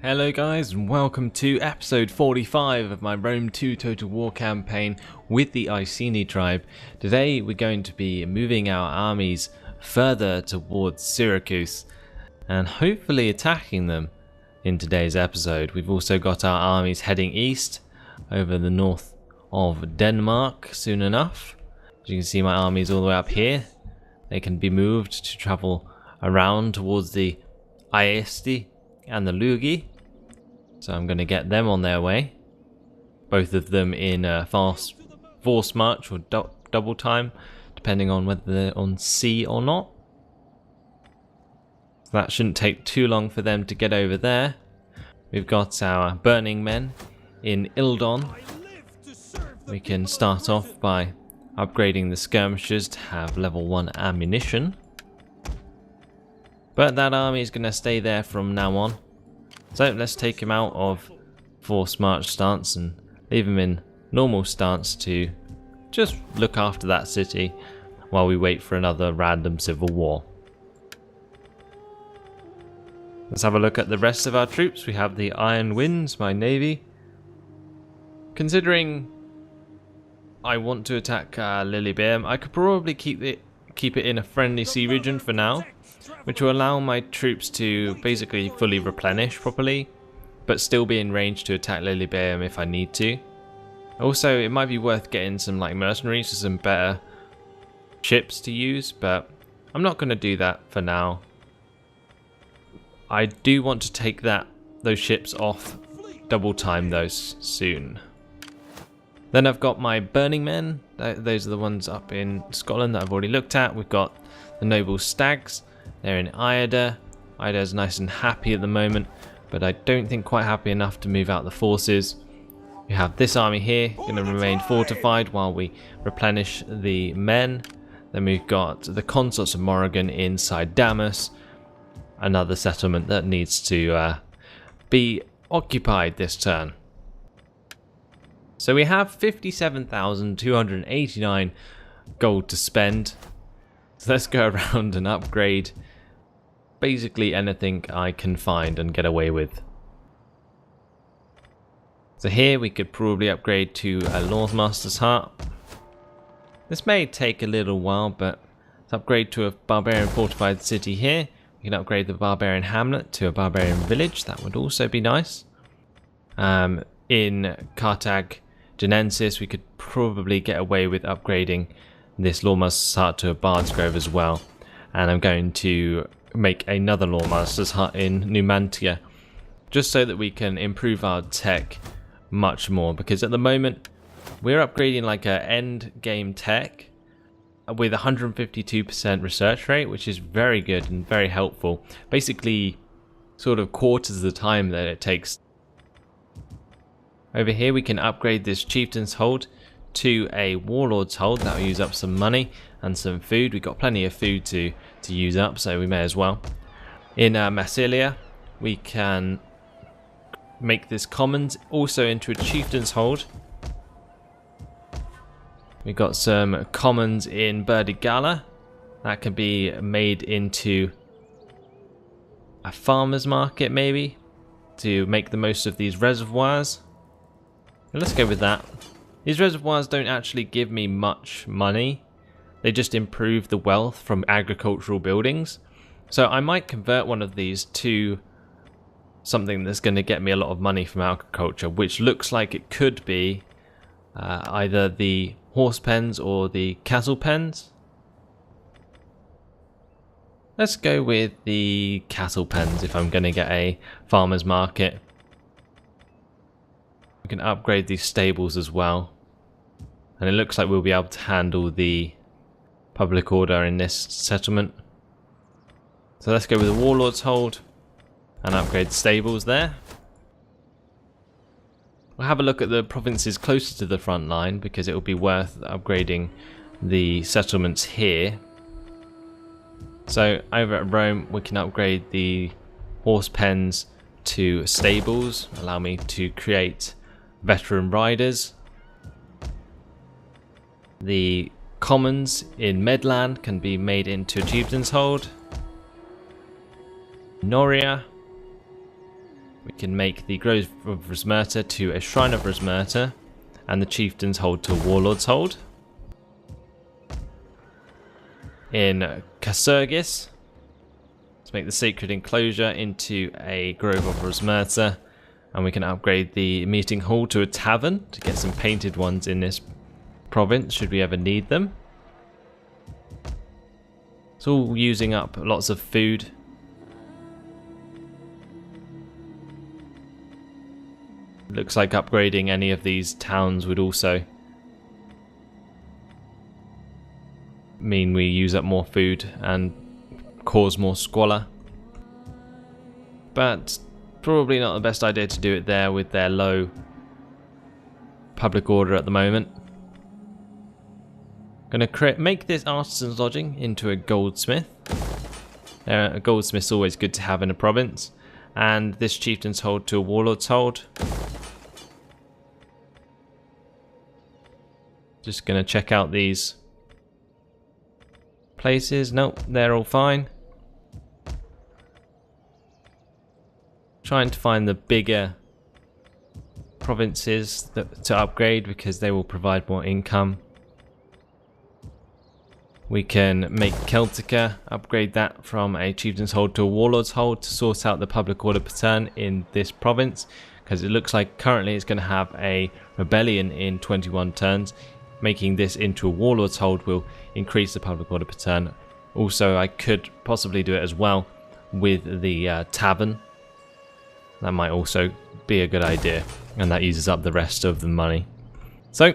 Hello guys, and welcome to episode 45 of my Rome 2 Total War campaign with the Iceni tribe. Today we're going to be moving our armies further towards Syracuse and hopefully attacking them in today's episode. We've also got our armies heading east over the north of Denmark soon enough. As you can see, my armies all the way up here. They can be moved to travel around towards the Iceni and the Lugi. So I'm going to get them on their way. Both of them in fast force march or double time, depending on whether they're on sea or not. So that shouldn't take too long for them to get over there. We've got our burning men in Ildon. We can start off by upgrading the skirmishers to have level 1 ammunition. But that army is going to stay there from now on. So let's take him out of force march stance and leave him in normal stance to just look after that city while we wait for another random civil war. Let's have a look at the rest of our troops. We have the Iron Winds, my navy. Considering I want to attack Lilleberg, I could probably keep it in a friendly sea region for now, which will allow my troops to basically fully replenish properly, but still be in range to attack Lilleberg if I need to. Also, it might be worth getting some mercenaries or some better ships to use, but I'm not going to do that for now. I do want to take those ships off double time those soon. Then I've got my burning men. Those are the ones up in Scotland that I've already looked at. We've got the noble stags. They're in Ida. Ida is nice and happy at the moment, but I don't think quite happy enough to move out the forces. We have this army here, going to remain fortified while we replenish the men. Then we've got the consorts of Morrigan inside Damas, another settlement that needs to be occupied this turn. So we have 57,289 gold to spend. So let's go around and upgrade basically anything I can find and get away with. So here we could probably upgrade to a Lordmaster's Heart. This may take a little while, but let's upgrade to a barbarian fortified city here. We can upgrade the barbarian hamlet to a barbarian village. That would also be nice. In Carthage Genensis, we could probably get away with upgrading this Lawmaster's Hut to a Bard's Grove as well. And I'm going to make another Lawmaster's Hut in Numantia, just so that we can improve our tech much more. Because at the moment, we're upgrading like a end game tech with 152% research rate, which is very good and very helpful. Basically, sort of quarters the time that it takes. Over here we can upgrade this Chieftain's Hold to a Warlord's Hold. That will use up some money and some food. We've got plenty of food to use up, so we may as well. In Massilia, we can make this Commons also into a Chieftain's Hold. We've got some Commons in Burdigala. That can be made into a farmer's market maybe, to make the most of these reservoirs. Let's go with that. These reservoirs don't actually give me much money. They just improve the wealth from agricultural buildings. So I might convert one of these to something that's going to get me a lot of money from agriculture, which looks like it could be either the horse pens or the cattle pens. Let's go with the cattle pens if I'm going to get a farmer's market. We can upgrade these stables as well, and it looks like we'll be able to handle the public order in this settlement. So let's go with the Warlord's Hold and upgrade stables there. We'll have a look at the provinces closer to the front line, because it will be worth upgrading the settlements here. So over at Rome we can upgrade the horse pens to stables, allow me to create veteran riders. The commons in Medland can be made into a Chieftain's Hold. Noria We can make the Grove of Rosmerta to a Shrine of Rosmerta, and the Chieftain's Hold to Warlord's Hold. In Casurgis, let's make the Sacred Enclosure into a Grove of Rosmerta, and we can upgrade the Meeting Hall to a Tavern to get some painted ones in this province should we ever need them. It's all using up lots of food. Looks like upgrading any of these towns would also mean we use up more food and cause more squalor. But probably not the best idea to do it there with their low public order at the moment. Gonna make this artisan's lodging into a goldsmith. A goldsmith's always good to have in a province. And this chieftain's hold to a warlord's hold. Just gonna check out these places. Nope, they're all fine. Trying to find the bigger provinces to upgrade because they will provide more income. We can make Celtica, upgrade that from a chieftain's hold to a warlord's hold to sort out the public order pattern in this province, because it looks like currently it's going to have a rebellion in 21 turns. Making this into a warlord's hold will increase the public order pattern. Also, I could possibly do it as well with the tavern. That might also be a good idea, and that uses up the rest of the money. So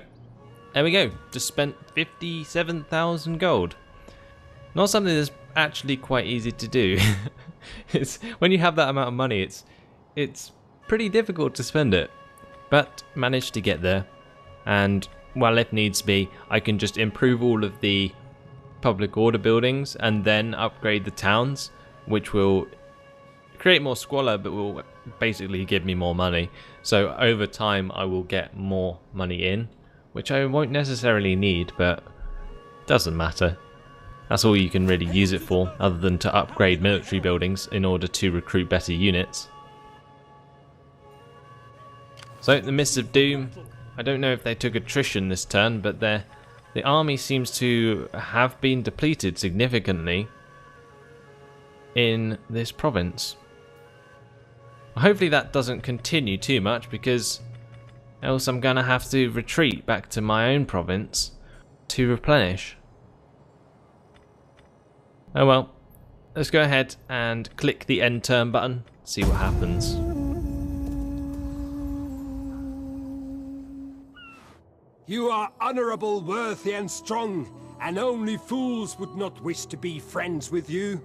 there we go, just spent 57,000 gold. Not something that's actually quite easy to do. It's when you have that amount of money, it's pretty difficult to spend it, but managed to get there. And well, if needs be, I can just improve all of the public order buildings and then upgrade the towns, which will create more squalor but will basically give me more money. So over time I will get more money in, which I won't necessarily need, but doesn't matter. That's all you can really use it for, other than to upgrade military buildings in order to recruit better units. So the Mists of Doom, I don't know if they took attrition this turn, but the army seems to have been depleted significantly in this province. Hopefully that doesn't continue too much, because else I'm gonna have to retreat back to my own province to replenish. Oh well, let's go ahead and click the end turn button, see what happens. You are honourable, worthy and strong, and only fools would not wish to be friends with you.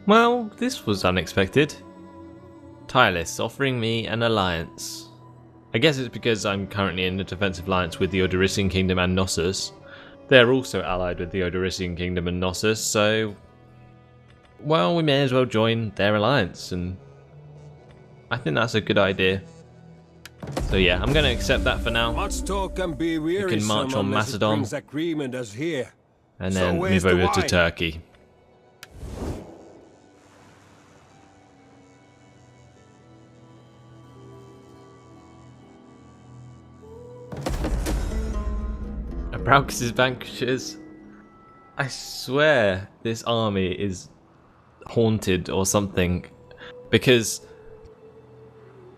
Well, this was unexpected. Tireless, offering me an alliance. I guess it's because I'm currently in a defensive alliance with the Odorrisian Kingdom and Knossos. They're also allied with the Odorrisian Kingdom and Knossos, so well, we may as well join their alliance, and I think that's a good idea. So yeah, I'm going to accept that for now. Much talk can be we can wearisome march on unless it Macedon brings agreement as here. and So then where's move the over to wine? Turkey. Braux's vanquishers. I swear this army is haunted or something, because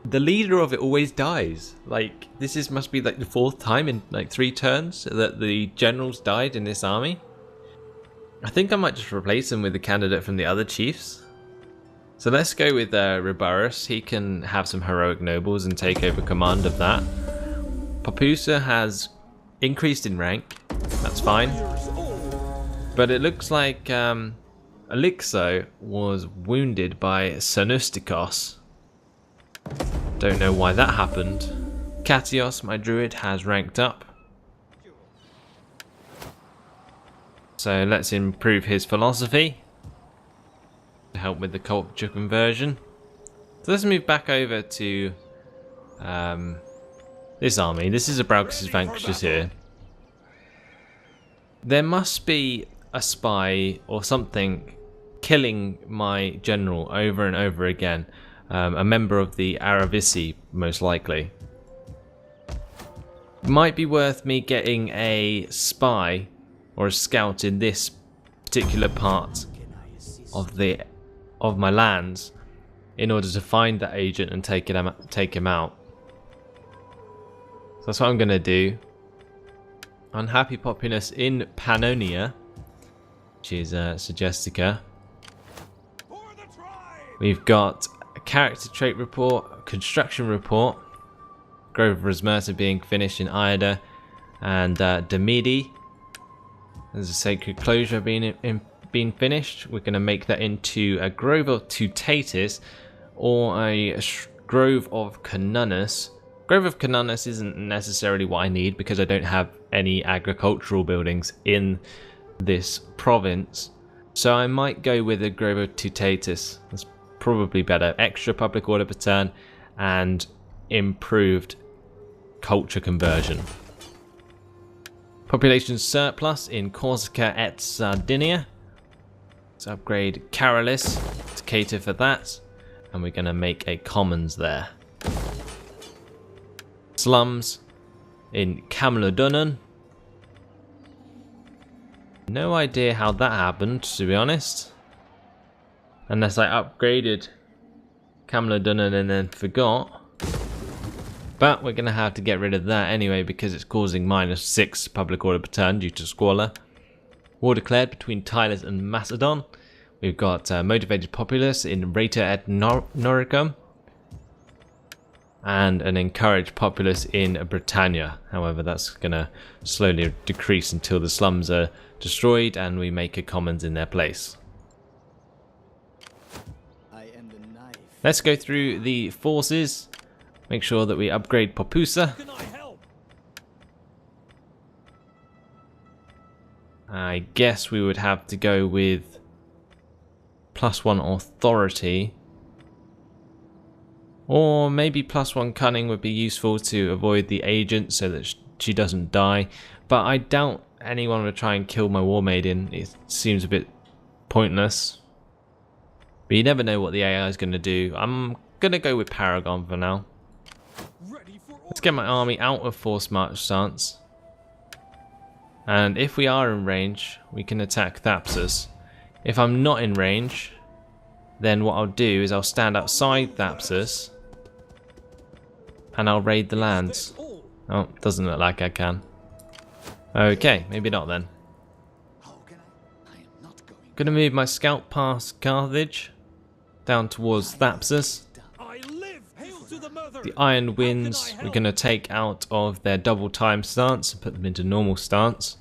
the leader of it always dies. Like, must be like the 4th time in like 3 turns that the generals died in this army. I think I might just replace him with a candidate from the other chiefs. So let's go with Ribarus. He can have some heroic nobles and take over command of that. Papusa has increased in rank, that's fine. But it looks like Elixo was wounded by Cernustikos. Don't know why that happened. Katios, my druid, has ranked up. So let's improve his philosophy to help with the culture conversion. So let's move back over to this army. This is a Braux's vanquishers here. There must be a spy or something killing my general over and over again. a member of the Aravisi, most likely. Might be worth me getting a spy or a scout in this particular part of my lands in order to find that agent and take him out. So that's what I'm going to do. Unhappy populace in Pannonia, which is Suggestica. We've got a character trait report, a construction report, Grove of Rosmerta being finished in Ida, and Demidi. There's a sacred closure being finished. We're going to make that into a Grove of Tutatis or a Grove of Canunus. Grove of Canunus isn't necessarily what I need because I don't have any agricultural buildings in this province. So I might go with a Grove of Tutatis. That's probably better. Extra public order per turn and improved culture conversion. Population surplus in Corsica et Sardinia. Let's upgrade Caralis to cater for that. And we're going to make a commons there. Slums in Camlodunnan. No idea how that happened, to be honest. Unless I upgraded Camlodunnan and then forgot. But we're going to have to get rid of that anyway because it's causing -6 public order per turn due to squalor. War declared between Tylos and Macedon. We've got motivated populace in Reta et Noricum. And an encouraged populace in Britannia. However, that's going to slowly decrease until the slums are destroyed and we make a commons in their place. Let's go through the forces. Make sure that we upgrade Popusa. I guess we would have to go with +1 authority. Or maybe +1 cunning would be useful to avoid the agent so that she doesn't die. But I doubt anyone would try and kill my war maiden. It seems a bit pointless. But you never know what the AI is going to do. I'm going to go with Paragon for now. Let's get my army out of forced march stance. And if we are in range, we can attack Thapsus. If I'm not in range, then what I'll do is I'll stand outside Thapsus and I'll raid the lands. Oh, doesn't look like I can. Okay, maybe not then. Gonna move my scout past Carthage down towards Thapsus. The Iron Winds we're gonna take out of their double time stance and put them into normal stance.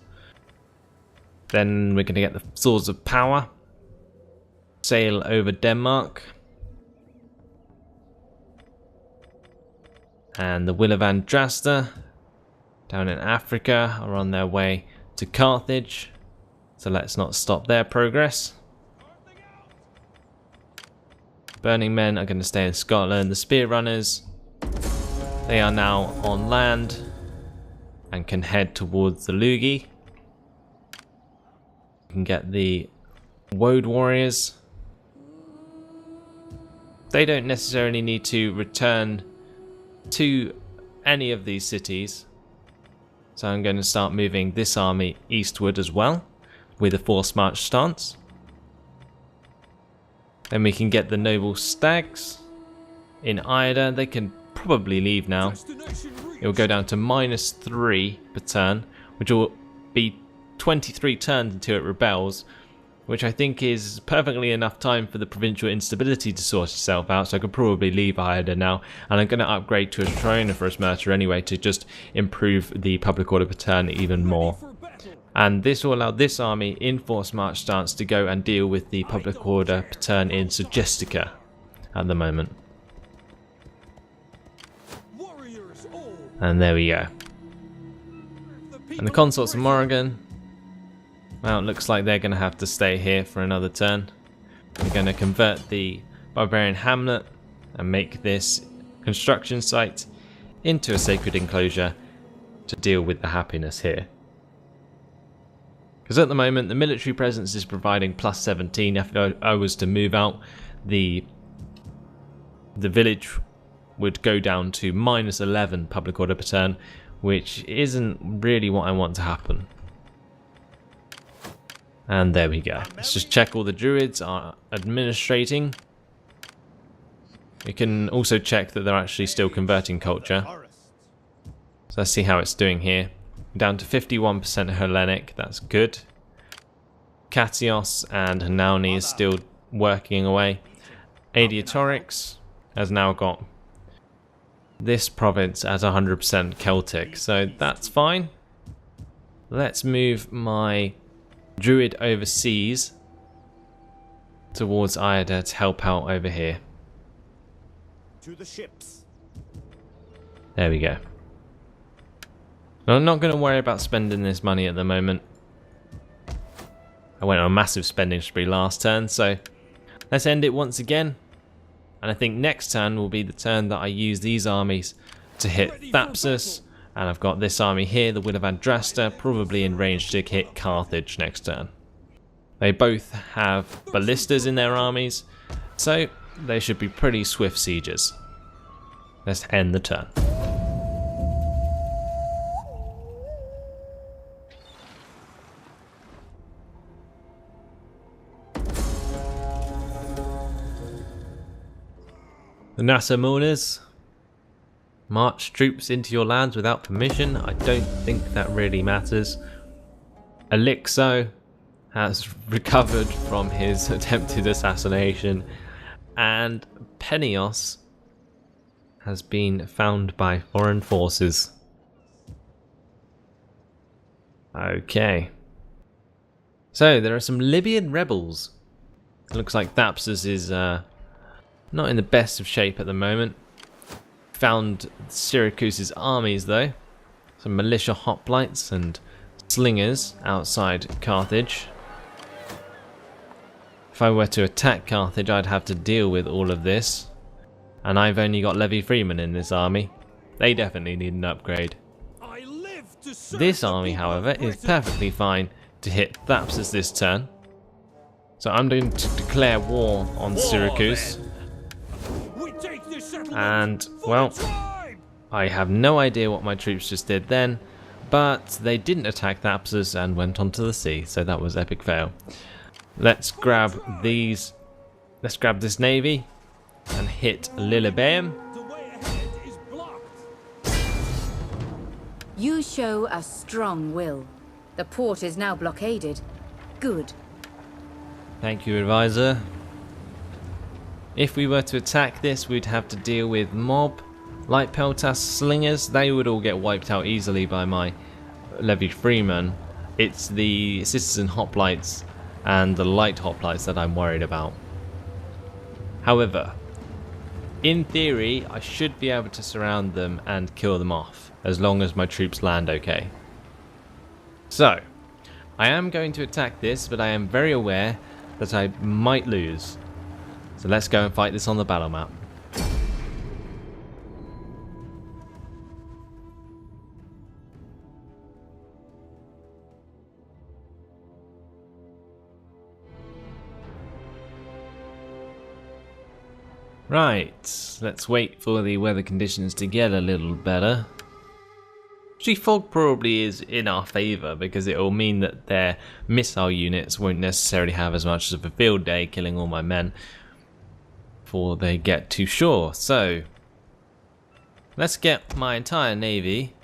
Then we're gonna get the Swords of Power. Sail over Denmark. And the Will of Andrasta down in Africa are on their way to Carthage. So let's not stop their progress. Burning Men are going to stay in Scotland. The Spear Runners, they are now on land and can head towards the Lugi. You can get the Woad Warriors. They don't necessarily need to return to any of these cities. So I'm going to start moving this army eastward as well with a forced march stance. Then we can get the Noble Stags in Ida. They can probably leave now. It will go down to -3 per turn, which will be 23 turns until it rebels, which I think is perfectly enough time for the provincial instability to sort itself out, so I could probably leave Ida now. And I'm going to upgrade to a Trona for Rosmerta anyway to just improve the public order per turn even more. And this will allow this army in forced march stance to go and deal with the public order per turn in Suggestica at the moment. And there we go. And the Consorts of Morrigan, well, it looks like they're going to have to stay here for another turn. We're going to convert the Barbarian Hamlet and make this construction site into a sacred enclosure to deal with the happiness here. Because at the moment the military presence is providing +17 if I was to move out the the village would go down to -11 public order per turn, which isn't really what I want to happen. And there we go. Let's just check all the druids are administrating. We can also check that they're actually still converting culture. So let's see how it's doing here. Down to 51% Hellenic, that's good. Katios and Hanauni is still working away. Adiatorix has now got this province as 100% Celtic, so that's fine. Let's move my druid overseas towards Ida to help out over here. To the ships. There we go. Now, I'm not going to worry about spending this money at the moment. I went on a massive spending spree last turn, so let's end it once again. And I think next turn will be the turn that I use these armies to hit Thapsus. And I've got this army here, the Will of Andrasta, probably in range to hit Carthage next turn. They both have ballistas in their armies, so they should be pretty swift sieges. Let's end the turn. The Nasamonas. March troops into your lands without permission. I don't think that really matters. Elixo has recovered from his attempted assassination. And Penios has been found by foreign forces. Okay. So there are some Libyan rebels. It looks like Thapsus is not in the best of shape at the moment. Found Syracuse's armies though. Some militia hoplites and slingers outside Carthage. If I were to attack Carthage, I'd have to deal with all of this. And I've only got Levy Freeman in this army. They definitely need an upgrade. This army, however, is perfectly fine to hit Thapsus this turn. So I'm going to declare war on Syracuse. And, well, I have no idea what my troops just did then, but they didn't attack Thapsus and went onto the sea, so that was epic fail. Let's grab these. Let's grab this navy and hit Lilybaeum. You show a strong will. The port is now blockaded. Good. Thank you, advisor. If we were to attack this, we'd have to deal with mob, light peltas, slingers. They would all get wiped out easily by my Levy Freeman. It's the citizen hoplites and the light hoplites that I'm worried about. However, in theory, I should be able to surround them and kill them off, as long as my troops land okay. So, I am going to attack this, but I am very aware that I might lose. So let's go and fight this on the battle map. Right, let's wait for the weather conditions to get a little better. Actually, fog probably is in our favour because it will mean that their missile units won't necessarily have as much of a field day killing all my men before they get to shore. So let's get my entire navy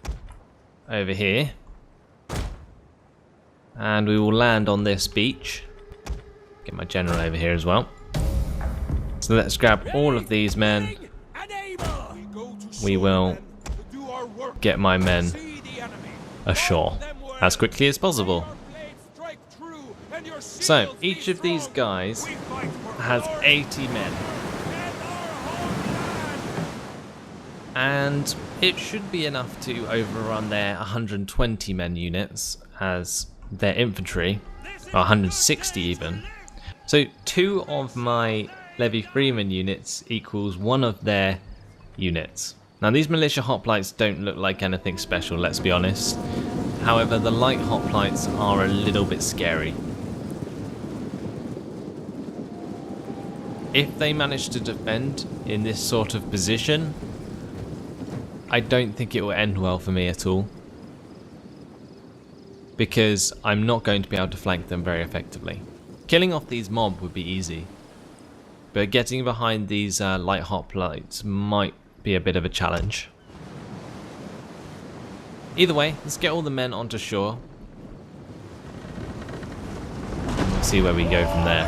over here and we will land on this beach. Get my general over here as well. So let's grab all of these men. We will get my men ashore as quickly as possible. So each of these guys has 80 men. And it should be enough to overrun their 120 men units as their infantry, or 160 even. So 2 of my Levy Freeman units equals 1 of their units. Now these militia hoplites don't look like anything special, let's be honest. However, the light hoplites are a little bit scary. if they manage to defend in this sort of position, I don't think it will end well for me at all. Because I'm not going to be able to flank them very effectively. Killing off these mob would be easy. But getting behind these light hoplites might be a bit of a challenge. Either way, let's get all the men onto shore. We'll see where we go from there.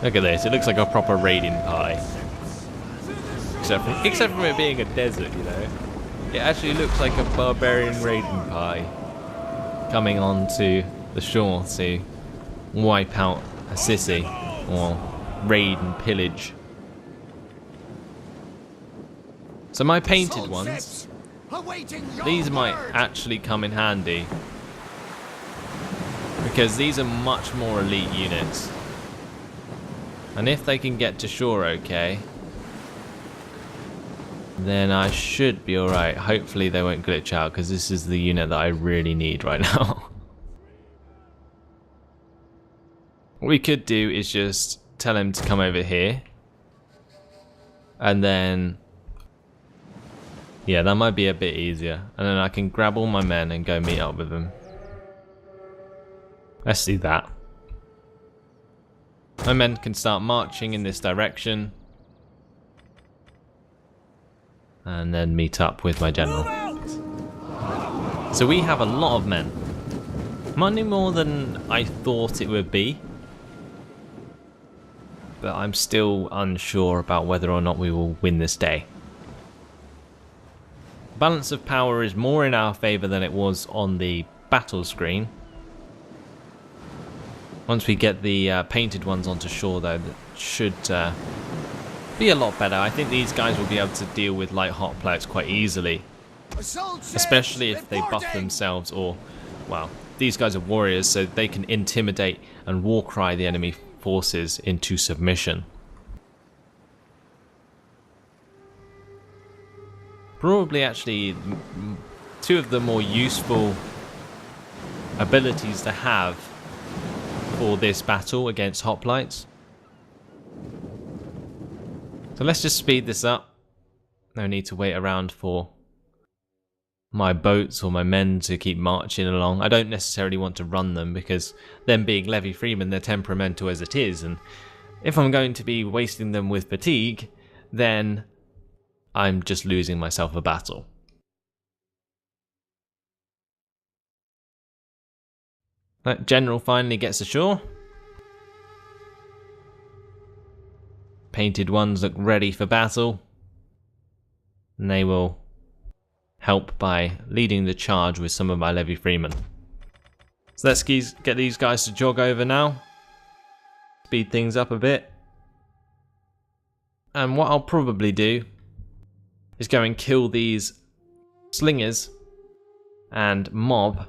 Look at this, it looks like a proper raiding pie. Except from it being a desert, you know. It actually looks like a barbarian raiding pie coming onto the shore to wipe out a city or raid and pillage. So my painted ones, these might actually come in handy because these are much more elite units. And if they can get to shore okay, then I should be alright. Hopefully they won't glitch out because this is the unit that I really need right now. What we could do is just tell him to come over here. And then... yeah, that might be a bit easier. And then I can grab all my men and go meet up with them. Let's do that. My men can start marching in this direction. And then meet up with my general. So we have a lot of men. Many more than I thought it would be. But I'm still unsure about whether or not we will win this day. Balance of power is more in our favour than it was on the battle screen. Once we get the painted ones onto shore though, that should be a lot better. I think these guys will be able to deal with light hoplites quite easily. Especially if they buff themselves or, well, these guys are warriors so they can intimidate and war cry the enemy forces into submission. Probably actually two of the more useful abilities to have for this battle against hoplites. So let's just speed this up. No need to wait around for my boats or my men to keep marching along. I don't necessarily want to run them because them being levy freemen, they're temperamental as it is, and if I'm going to be wasting them with fatigue, then I'm just losing myself a battle. That general finally gets ashore. Painted ones look ready for battle. And they will help by leading the charge with some of my levy freemen. So let's get these guys to jog over now. Speed things up a bit. And what I'll probably do is go and kill these slingers and mob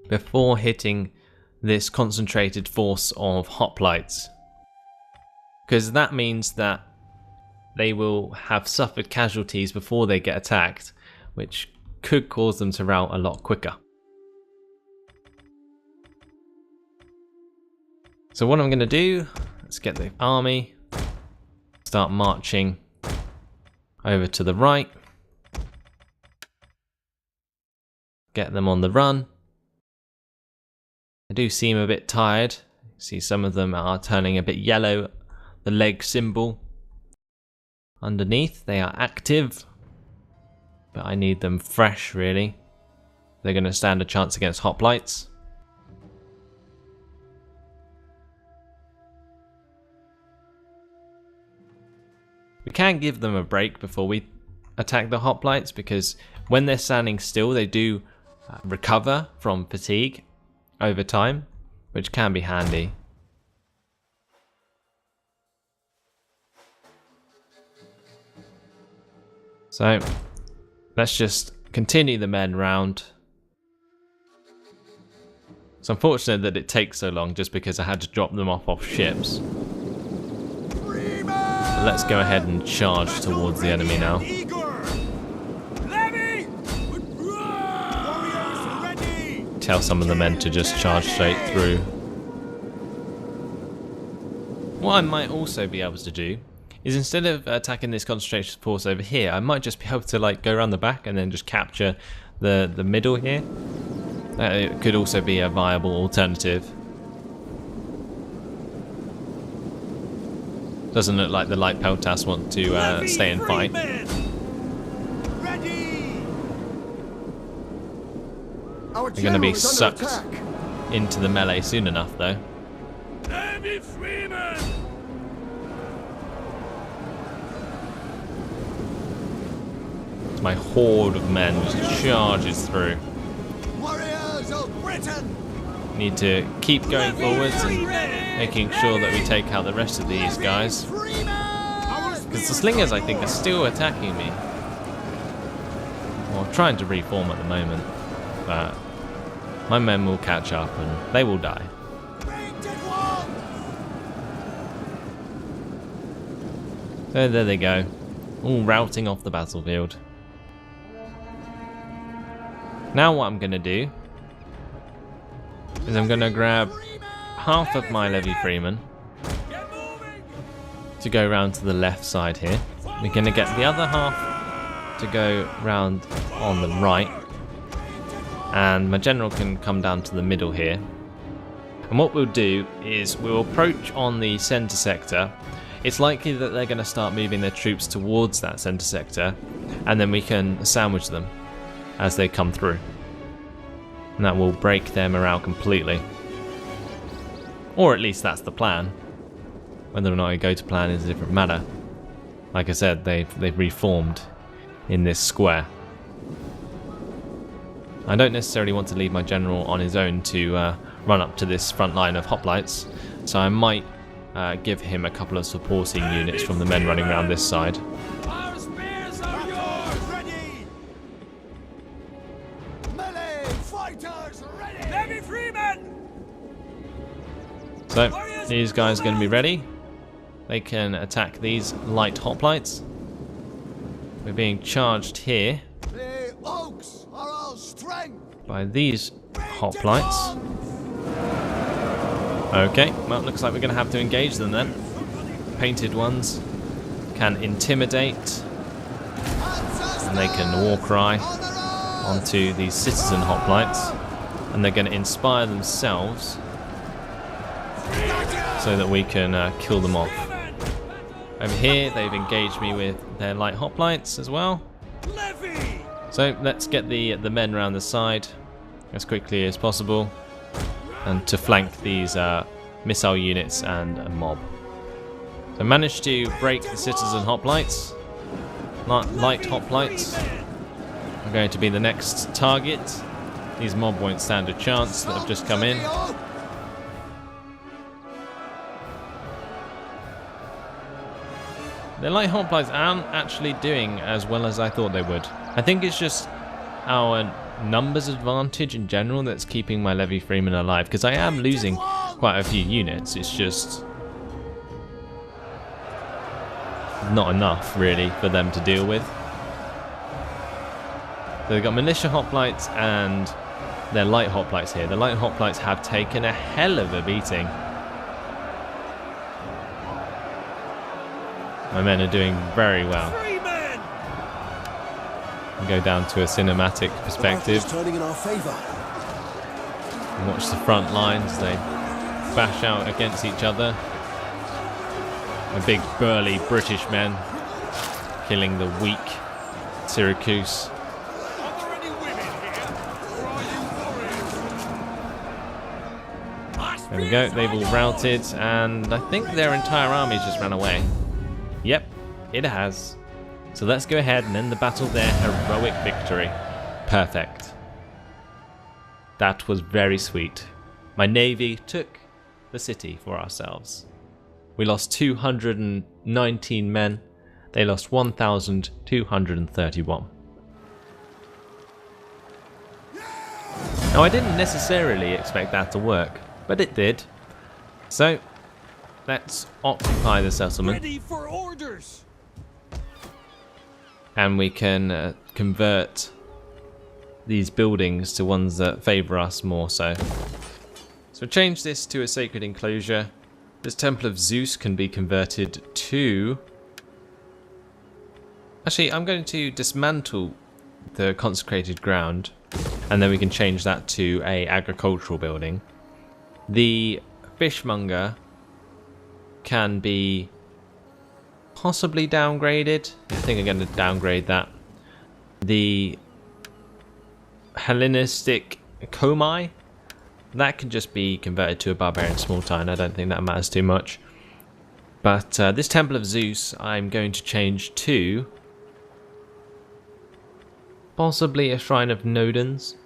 before hitting this concentrated force of hoplites. Because that means that they will have suffered casualties before they get attacked, which could cause them to rout a lot quicker. So what I'm going to do, let's get the army, start marching over to the right, get them on the run. They do seem a bit tired. See some of them are turning a bit yellow. The leg symbol underneath, they are active, but I need them fresh really. They're going to stand a chance against hoplites. We can give them a break before we attack the hoplites because when they're standing still they do recover from fatigue over time, which can be handy. So let's just continue the men round. It's unfortunate that it takes so long just because I had to drop them off ships. So let's go ahead and charge towards the enemy now. Tell some of the men to just charge straight through. What I might also be able to do is, instead of attacking this concentration force over here, I might just be able to like go around the back and then just capture the middle here. It could also be a viable alternative. Doesn't look like the light peltas want to stay and fight. They're going to be sucked into the melee soon enough, though. My horde of men just charges through. Warriors of Britain! Need to keep going forwards and making sure that we take out the rest of these guys. Because the slingers, I think, are still attacking me. Well, trying to reform at the moment. But my men will catch up and they will die. So there they go. All routing off the battlefield. Now what I'm going to do is I'm going to grab half of my levy freemen to go round to the left side here. We're going to get the other half to go round on the right, and my general can come down to the middle here. And what we'll do is we'll approach on the centre sector. It's likely that they're going to start moving their troops towards that centre sector, and then we can sandwich them as they come through. And that will break their morale completely. Or at least that's the plan. Whether or not it go to plan is a different matter. Like I said, they've reformed in this square. I don't necessarily want to leave my general on his own to run up to this front line of hoplites, so I might give him a couple of supporting units from the men running around this side. So, these guys are going to be ready. They can attack these light hoplites. We're being charged here by these hoplites. Okay, well, it looks like we're going to have to engage them then. Painted ones can intimidate, and they can war cry onto these citizen hoplites, and they're going to inspire themselves so that we can kill them off. Over here, they've engaged me with their light hoplites as well. So let's get the men around the side as quickly as possible, and to flank these missile units and a mob. So managed to break the citizen hoplites. Light hoplites are going to be the next target. These mob won't stand a chance that have just come in. The light hoplites aren't actually doing as well as I thought they would. I think it's just our numbers advantage in general that's keeping my levy freemen alive, because I am losing quite a few units. It's just not enough really for them to deal with. So they've got militia hoplites and their light hoplites here. The light hoplites have taken a hell of a beating. My men are doing very well. And go down to a cinematic perspective and watch the front lines. They bash out against each other. The big burly British men killing the weak Syracuse. There we go, they've all routed, and I think their entire army's just ran away. Yep, it has. So let's go ahead and end the battle there. Heroic victory. Perfect. That was very sweet. My navy took the city for ourselves. We lost 219 men. They lost 1,231. Now I didn't necessarily expect that to work, but it did. So let's occupy the settlement. Ready for orders. And we can convert these buildings to ones that favour us more so. So change this to a sacred enclosure. This Temple of Zeus can be converted to... Actually, I'm going to dismantle the consecrated ground, and then we can change that to a agricultural building. The fishmonger can be possibly downgraded. I think I'm going to downgrade that. The Hellenistic Komai, that can just be converted to a barbarian small town. I don't think that matters too much. But this Temple of Zeus I'm going to change to possibly a Shrine of Nodens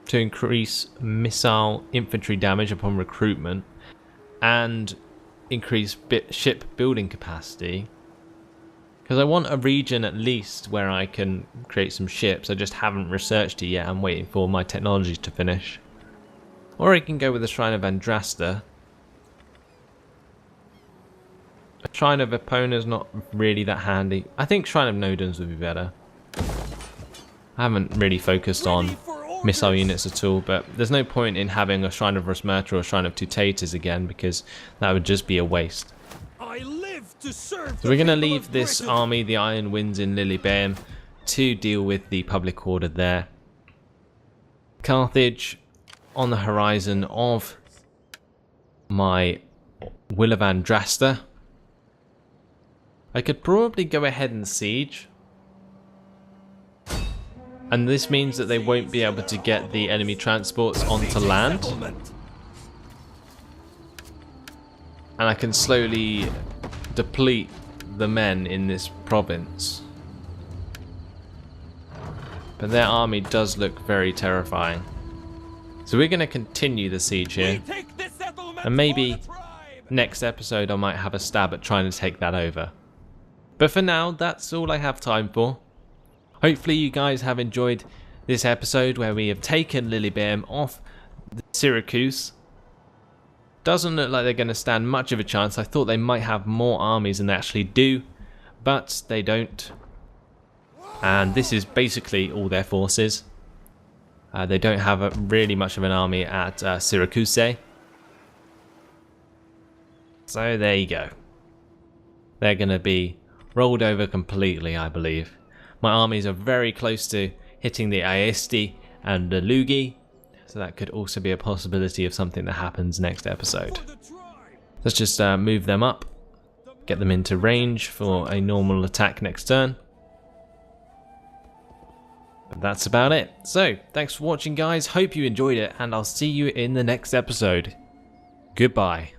to increase missile infantry damage upon recruitment and increase ship building capacity. Because I want a region at least where I can create some ships. I just haven't researched it yet. I'm waiting for my technology to finish. Or I can go with the Shrine of Andrasta. A Shrine of Epona is not really that handy. I think Shrine of Nodens would be better. I haven't really focused on missile units at all, but there's no point in having a Shrine of Rosmerta or a Shrine of Tutates again, because that would just be a waste. So we're going to leave this army, the Iron Winds in Lilybaeum, to deal with the public order there. Carthage on the horizon of my Will of Andrasta. I could probably go ahead and siege. And this means that they won't be able to get the enemy transports onto land. And I can slowly deplete the men in this province. But their army does look very terrifying. So we're going to continue the siege here. And maybe next episode I might have a stab at trying to take that over. But for now, that's all I have time for. Hopefully you guys have enjoyed this episode where we have taken Lilybaeum off Syracuse. Doesn't look like they're going to stand much of a chance. I thought they might have more armies than they actually do, but they don't. And this is basically all their forces. They don't have really much of an army at Syracuse. So there you go. They're going to be rolled over completely, I believe. My armies are very close to hitting the Aesti and the Lugi, so that could also be a possibility of something that happens next episode. Let's just move them up, get them into range for a normal attack next turn. But that's about it. So, thanks for watching guys, hope you enjoyed it, and I'll see you in the next episode. Goodbye.